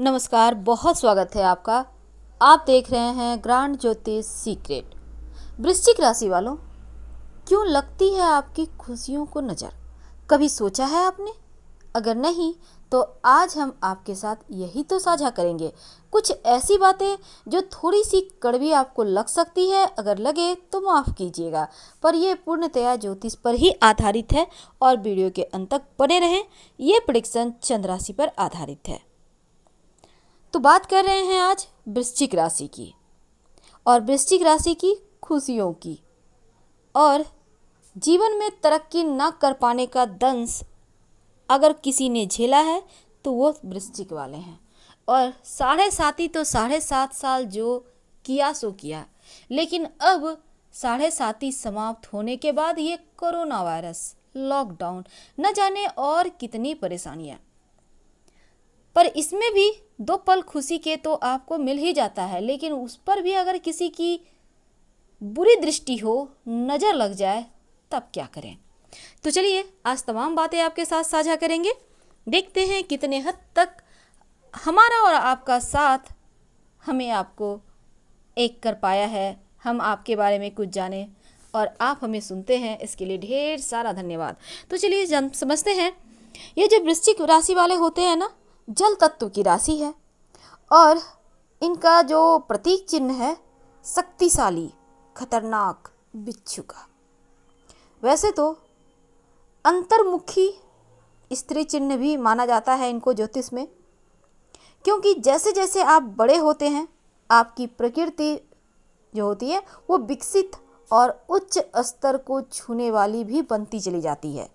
नमस्कार, बहुत स्वागत है आपका। आप देख रहे हैं ग्रांड ज्योतिष सीक्रेट। वृश्चिक राशि वालों, क्यों लगती है आपकी खुशियों को नज़र? कभी सोचा है आपने? अगर नहीं तो आज हम आपके साथ यही तो साझा करेंगे, कुछ ऐसी बातें जो थोड़ी सी कड़वी आपको लग सकती है। अगर लगे तो माफ़ कीजिएगा, पर यह पूर्णतया ज्योतिष पर ही आधारित है और वीडियो के अंत तक बने रहें। ये प्रेडिक्शन चंद्र राशि पर आधारित है। तो बात कर रहे हैं आज वृश्चिक राशि की और वृश्चिक राशि की खुशियों की। और जीवन में तरक्की न कर पाने का दंश अगर किसी ने झेला है तो वो वृश्चिक वाले हैं। और 7.5 तो 7.5 साल जो किया सो किया, लेकिन अब 7.5 समाप्त होने के बाद ये कोरोना वायरस, लॉकडाउन, न जाने और कितनी परेशानियां। पर इसमें भी 2 पल खुशी के तो आपको मिल ही जाता है, लेकिन उस पर भी अगर किसी की बुरी दृष्टि हो, नज़र लग जाए, तब क्या करें? तो चलिए आज तमाम बातें आपके साथ साझा करेंगे। देखते हैं कितने हद तक हमारा और आपका साथ हमें आपको एक कर पाया है। हम आपके बारे में कुछ जाने और आप हमें सुनते हैं, इसके लिए ढेर सारा धन्यवाद। तो चलिए समझते हैं। ये जो वृश्चिक राशि वाले होते हैं ना, जल तत्व की राशि है और इनका जो प्रतीक चिन्ह है शक्तिशाली, खतरनाक बिच्छू का। वैसे तो अंतर्मुखी स्त्री चिन्ह भी माना जाता है इनको ज्योतिष में, क्योंकि जैसे जैसे आप बड़े होते हैं आपकी प्रकृति जो होती है वो विकसित और उच्च स्तर को छूने वाली भी बनती चली जाती है।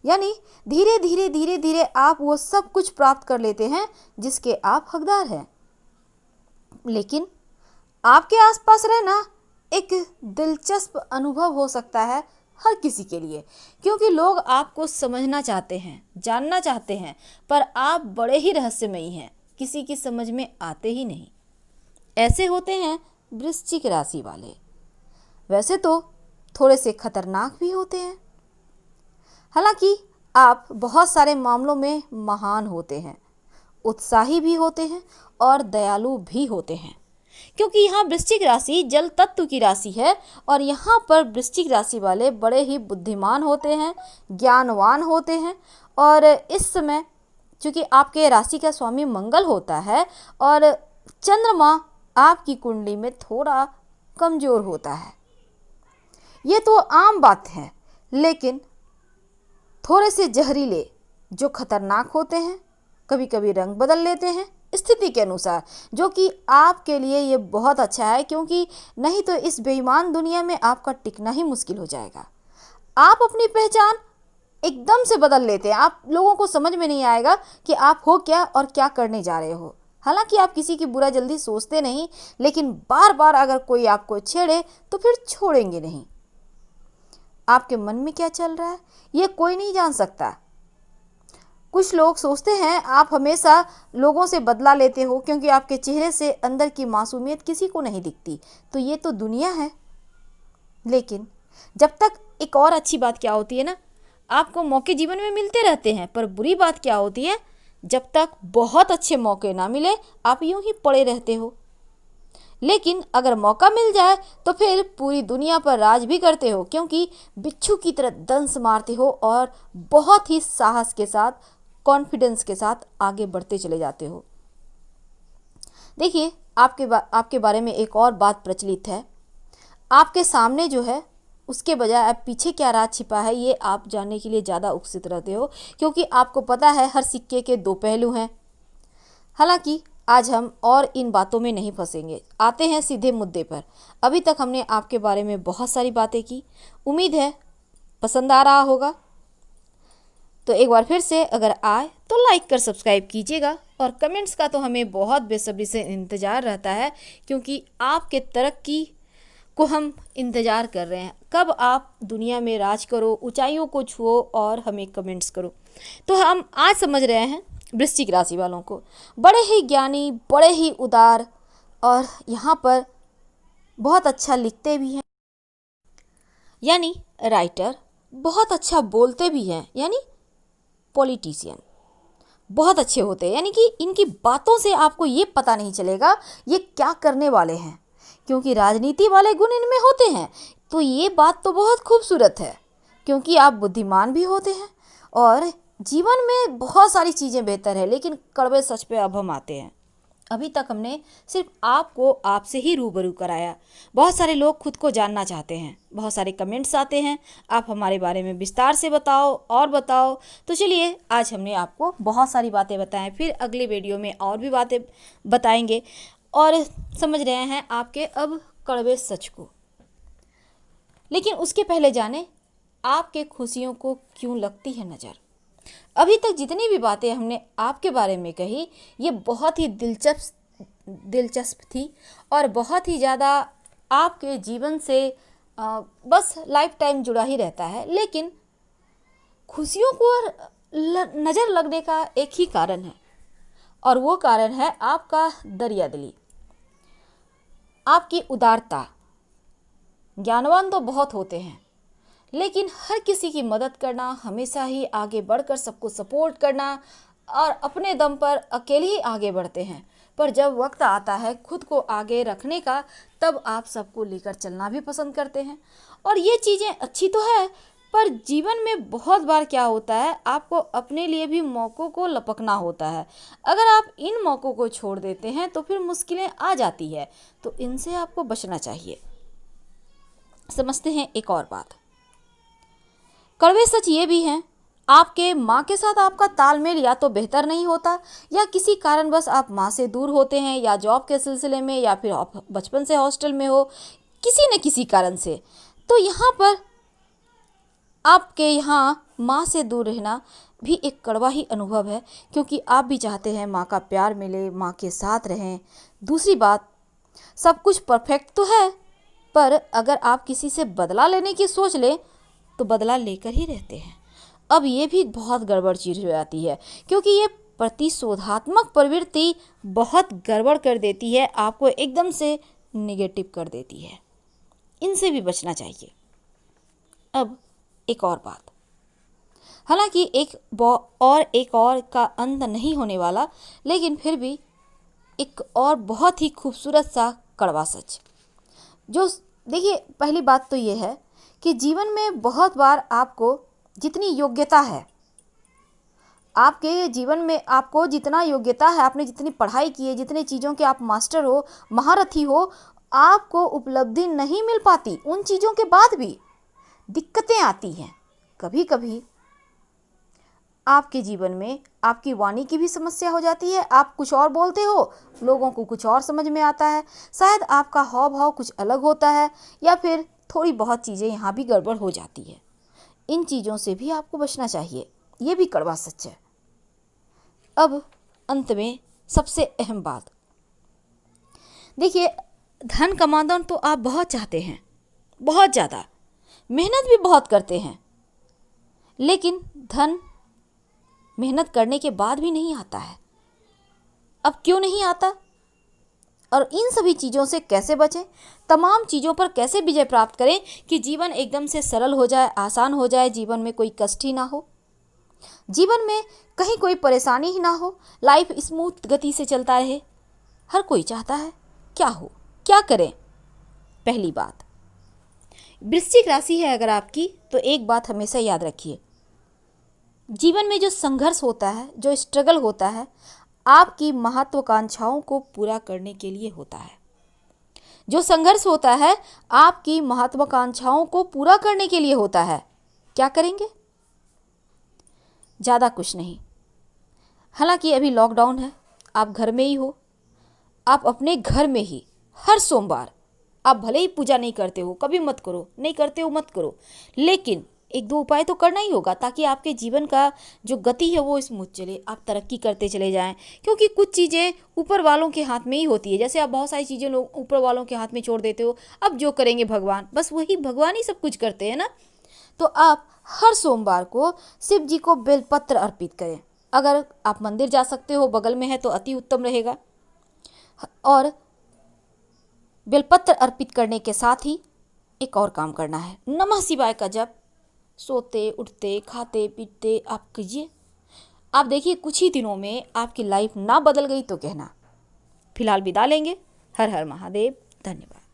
यानी धीरे धीरे आप वो सब कुछ प्राप्त कर लेते हैं जिसके आप हकदार हैं। लेकिन आपके आसपास रहना एक दिलचस्प अनुभव हो सकता है हर किसी के लिए, क्योंकि लोग आपको समझना चाहते हैं, जानना चाहते हैं, पर आप बड़े ही रहस्यमयी हैं, किसी की समझ में आते ही नहीं। ऐसे होते हैं वृश्चिक राशि वाले। वैसे तो थोड़े से खतरनाक भी होते हैं। हालांकि आप बहुत सारे मामलों में महान होते हैं, उत्साही भी होते हैं और दयालु भी होते हैं, क्योंकि यहाँ वृश्चिक राशि जल तत्व की राशि है और यहाँ पर वृश्चिक राशि वाले बड़े ही बुद्धिमान होते हैं, ज्ञानवान होते हैं। और इस समय चूँकि आपके राशि का स्वामी मंगल होता है और चंद्रमा आपकी कुंडली में थोड़ा कमज़ोर होता है, ये तो आम बात है। लेकिन थोड़े से जहरीले जो खतरनाक होते हैं, कभी कभी रंग बदल लेते हैं स्थिति के अनुसार, जो कि आपके लिए ये बहुत अच्छा है, क्योंकि नहीं तो इस बेईमान दुनिया में आपका टिकना ही मुश्किल हो जाएगा। आप अपनी पहचान एकदम से बदल लेते हैं, आप लोगों को समझ में नहीं आएगा कि आप हो क्या और क्या करने जा रहे हो। हालांकि आप किसी की बुरा जल्दी सोचते नहीं, लेकिन बार बार अगर कोई आपको छेड़े तो फिर छोड़ेंगे नहीं। आपके मन में क्या चल रहा है ये कोई नहीं जान सकता। कुछ लोग सोचते हैं आप हमेशा लोगों से बदला लेते हो, क्योंकि आपके चेहरे से अंदर की मासूमियत किसी को नहीं दिखती। तो ये तो दुनिया है। लेकिन जब तक एक और अच्छी बात क्या होती है ना, आपको मौके जीवन में मिलते रहते हैं, पर बुरी बात क्या होती है, जब तक बहुत अच्छे मौके ना मिले आप यूं ही पड़े रहते हो। लेकिन अगर मौका मिल जाए तो फिर पूरी दुनिया पर राज भी करते हो, क्योंकि बिच्छू की तरह दंश मारते हो और बहुत ही साहस के साथ, कॉन्फिडेंस के साथ आगे बढ़ते चले जाते हो। देखिए आपके बारे में एक और बात प्रचलित है। आपके सामने जो है उसके बजाय अब पीछे क्या राज छिपा है ये आप जानने के लिए ज़्यादा उत्सुक रहते हो, क्योंकि आपको पता है हर सिक्के के 2 पहलू हैं। हालांकि आज हम और इन बातों में नहीं फंसेंगे, आते हैं सीधे मुद्दे पर। अभी तक हमने आपके बारे में बहुत सारी बातें की, उम्मीद है पसंद आ रहा होगा। तो एक बार फिर से अगर आए तो लाइक कर सब्सक्राइब कीजिएगा, और कमेंट्स का तो हमें बहुत बेसब्री से इंतज़ार रहता है, क्योंकि आपके तरक्की को हम इंतज़ार कर रहे हैं। कब आप दुनिया में राज करो, ऊंचाइयों को छुओ और हमें कमेंट्स करो। तो हम आज समझ रहे हैं वृश्चिक राशि वालों को, बड़े ही ज्ञानी, बड़े ही उदार, और यहाँ पर बहुत अच्छा लिखते भी हैं, यानी राइटर, बहुत अच्छा बोलते भी हैं, यानी पॉलिटिशियन, बहुत अच्छे होते हैं, यानी कि इनकी बातों से आपको ये पता नहीं चलेगा ये क्या करने वाले हैं, क्योंकि राजनीति वाले गुण इनमें होते हैं। तो ये बात तो बहुत खूबसूरत है, क्योंकि आप बुद्धिमान भी होते हैं और जीवन में बहुत सारी चीज़ें बेहतर है। लेकिन कड़वे सच पे अब हम आते हैं। अभी तक हमने सिर्फ आपको आपसे ही रूबरू कराया। बहुत सारे लोग खुद को जानना चाहते हैं, बहुत सारे कमेंट्स आते हैं, आप हमारे बारे में विस्तार से बताओ और बताओ। तो चलिए, आज हमने आपको बहुत सारी बातें बताएं, फिर अगले वीडियो में और भी बातें बताएंगे और समझ रहे हैं आपके अब कड़वे सच को। लेकिन उसके पहले जाने आपके खुशियों को क्यों लगती है नज़र। अभी तक जितनी भी बातें हमने आपके बारे में कही, ये बहुत ही दिलचस्प थी और बहुत ही ज़्यादा आपके जीवन से बस लाइफ टाइम जुड़ा ही रहता है। लेकिन खुशियों को नज़र लगने का एक ही कारण है, और वो कारण है आपका दरिया दिली, आपकी उदारता। ज्ञानवान तो बहुत होते हैं, लेकिन हर किसी की मदद करना, हमेशा ही आगे बढ़कर सबको सपोर्ट करना और अपने दम पर अकेले ही आगे बढ़ते हैं। पर जब वक्त आता है खुद को आगे रखने का, तब आप सबको लेकर चलना भी पसंद करते हैं। और ये चीज़ें अच्छी तो है, पर जीवन में बहुत बार क्या होता है, आपको अपने लिए भी मौक़ों को लपकना होता है। अगर आप इन मौक़ों को छोड़ देते हैं तो फिर मुश्किलें आ जाती है, तो इनसे आपको बचना चाहिए। समझते हैं एक और बात। कड़वे सच ये भी हैं, आपके माँ के साथ आपका तालमेल या तो बेहतर नहीं होता, या किसी कारणवश आप माँ से दूर होते हैं, या जॉब के सिलसिले में, या फिर आप बचपन से हॉस्टल में हो, किसी न किसी कारण से। तो यहाँ पर आपके यहाँ माँ से दूर रहना भी एक कड़वा ही अनुभव है, क्योंकि आप भी चाहते हैं माँ का प्यार मिले, माँ के साथ रहें। दूसरी बात, सब कुछ परफेक्ट तो है, पर अगर आप किसी से बदला लेने की सोच लें तो बदला लेकर ही रहते हैं। अब ये भी बहुत गड़बड़ चीज़ हो जाती है, क्योंकि ये प्रतिशोधात्मक प्रवृत्ति बहुत गड़बड़ कर देती है, आपको एकदम से नेगेटिव कर देती है। इनसे भी बचना चाहिए। अब एक और बात, हालांकि एक और का अंत नहीं होने वाला, लेकिन फिर भी एक और बहुत ही खूबसूरत सा कड़वा सच। जो देखिए, पहली बात तो ये है कि जीवन में बहुत बार आपको जितनी योग्यता है, आपके जीवन में आपको जितना योग्यता है, आपने जितनी पढ़ाई की है, जितने चीज़ों के आप मास्टर हो, महारथी हो, आपको उपलब्धि नहीं मिल पाती। उन चीज़ों के बाद भी दिक्कतें आती हैं। कभी कभी आपके जीवन में आपकी वाणी की भी समस्या हो जाती है। आप कुछ और बोलते हो, लोगों को कुछ और समझ में आता है। शायद आपका हाव भाव कुछ अलग होता है, या फिर थोड़ी बहुत चीज़ें यहाँ भी गड़बड़ हो जाती है। इन चीज़ों से भी आपको बचना चाहिए। ये भी कड़वा सच है। अब अंत में सबसे अहम बात, देखिए, धन कमाना तो आप बहुत चाहते हैं, बहुत ज़्यादा मेहनत भी बहुत करते हैं, लेकिन धन मेहनत करने के बाद भी नहीं आता है। अब क्यों नहीं आता, और इन सभी चीज़ों से कैसे बचें, तमाम चीज़ों पर कैसे विजय प्राप्त करें कि जीवन एकदम से सरल हो जाए, आसान हो जाए, जीवन में कोई कष्ट ही ना हो, जीवन में कहीं कोई परेशानी ही ना हो, लाइफ स्मूथ गति से चलता रहे। हर कोई चाहता है। क्या हो, क्या करें। पहली बात, वृश्चिक राशि है अगर आपकी, तो एक बात हमेशा याद रखिए, जीवन में जो संघर्ष होता है, जो स्ट्रगल होता है, आपकी महत्वाकांक्षाओं को पूरा करने के लिए होता है। जो संघर्ष होता है आपकी महत्वाकांक्षाओं को पूरा करने के लिए होता है। क्या करेंगे, ज़्यादा कुछ नहीं। हालांकि अभी लॉकडाउन है, आप घर में ही हो, आप अपने घर में ही हर सोमवार, आप भले ही पूजा नहीं करते हो, कभी मत करो, नहीं करते हो मत करो, लेकिन एक दो उपाय तो करना ही होगा, ताकि आपके जीवन का जो गति है वो स्मूथ चले, आप तरक्की करते चले जाएं। क्योंकि कुछ चीज़ें ऊपर वालों के हाथ में ही होती है। जैसे आप बहुत सारी चीज़ें लोग ऊपर वालों के हाथ में छोड़ देते हो, अब जो करेंगे भगवान, बस वही भगवान ही सब कुछ करते हैं ना। तो आप हर सोमवार को शिव जी को बेलपत्र अर्पित करें। अगर आप मंदिर जा सकते हो, बगल में है, तो अति उत्तम रहेगा। और बेलपत्र अर्पित करने के साथ ही एक और काम करना है, नमः शिवाय का जप सोते उठते खाते पीते आप कीजिए। आप देखिए कुछ ही दिनों में आपकी लाइफ ना बदल गई तो कहना। फिलहाल विदा लेंगे। हर हर महादेव। धन्यवाद।